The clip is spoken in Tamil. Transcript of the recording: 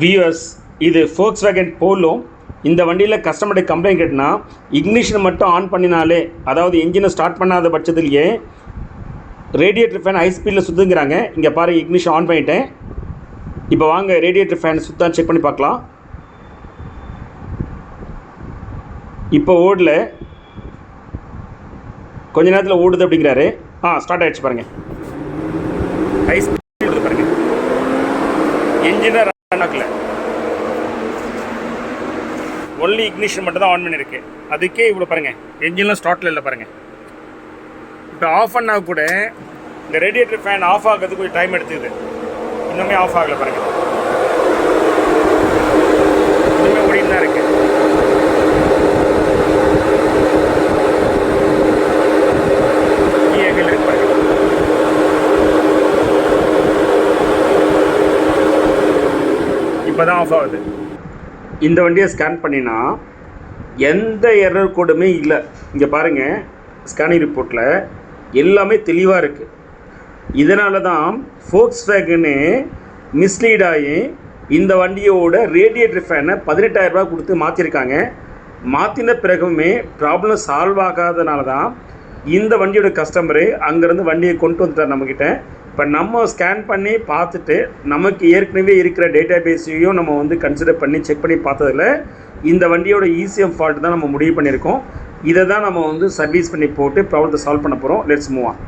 வியூவர்ஸ், இது Volkswagen போலோ. இந்த வண்டியில் கஸ்டமர்கிட்ட கம்ப்ளைண்ட் கேட்டுனா இக்னிஷன் மட்டும் ஆன் பண்ணினாலே, அதாவது என்ஜினை ஸ்டார்ட் பண்ணாத பட்சத்துலேயே ரேடியேட்டர் ஃபேன் ஹை ஸ்பீடில் சுற்றுங்கிறாங்க. இங்கே பாருங்கள், இக்னிஷன் ஆன் பண்ணிட்டேன். இப்போ வாங்க ரேடியேட்டர் ஃபேன் சுத்தம் செக் பண்ணி பார்க்கலாம். இப்போ ஓடல, கொஞ்ச நேரத்தில் ஓடுது அப்படிங்கிறாரு. ஸ்டார்ட் ஆகிடுச்சு பாருங்கள். ஹை ஸ்பீட் பாருங்கள், என்ஜினை ரன் ஆகல, ஒன்லி இக்னிஷன் மட்டும் தான் ஆன் பண்ணியிருக்கு. அதுக்கே இவ்வளோ பாருங்கள், என்ஜின்லாம் ஸ்டார்ட்டில் இல்லை பாருங்கள். இப்போ ஆஃப் பண்ணால் கூட இந்த ரேடியேட்டர் ஃபேன் ஆஃப் ஆகிறதுக்கு கொஞ்சம் டைம் எடுத்துக்குது. இன்னுமே ஆஃப் ஆகலை பாருங்கள், இன்னுமே ஓடிட்டு தான் இருக்குது. இப்போ தான் ஆஃப் ஆகுது. இந்த வண்டியை ஸ்கேன் பண்ணினா எந்த எரர் கோடுமே இல்லை. இங்கே பாருங்கள், ஸ்கேனிங் ரிப்போர்ட்டில் எல்லாமே தெளிவாக இருக்குது. இதனால தான் Volkswagen மிஸ்லீட் ஆகி இந்த வண்டியோட ரேடியேட்டர் ஃபேனை 18,000 ரூபா கொடுத்து மாற்றிருக்காங்க. மாற்றின பிறகுமே ப்ராப்ளம் சால்வ் ஆகாதனால தான் இந்த வண்டியோட கஸ்டமரு அங்கேருந்து வண்டியை கொண்டு வந்துட்டார் நம்மக்கிட்ட. இப்போ நம்ம ஸ்கேன் பண்ணி பார்த்துட்டு நமக்கு ஏற்கனவே இருக்கிற டேட்டா பேஸையும் நம்ம கன்சிடர் பண்ணி செக் பண்ணி பார்த்ததில் இந்த வண்டியோட ECM ஃபால்ட் தான் நம்ம முடிவு பண்ணியிருக்கோம். இதை தான் நம்ம சர்வீஸ் பண்ணி போட்டு ப்ராப்ளத்தை சால்வ் பண்ண போகிறோம். Let's move on.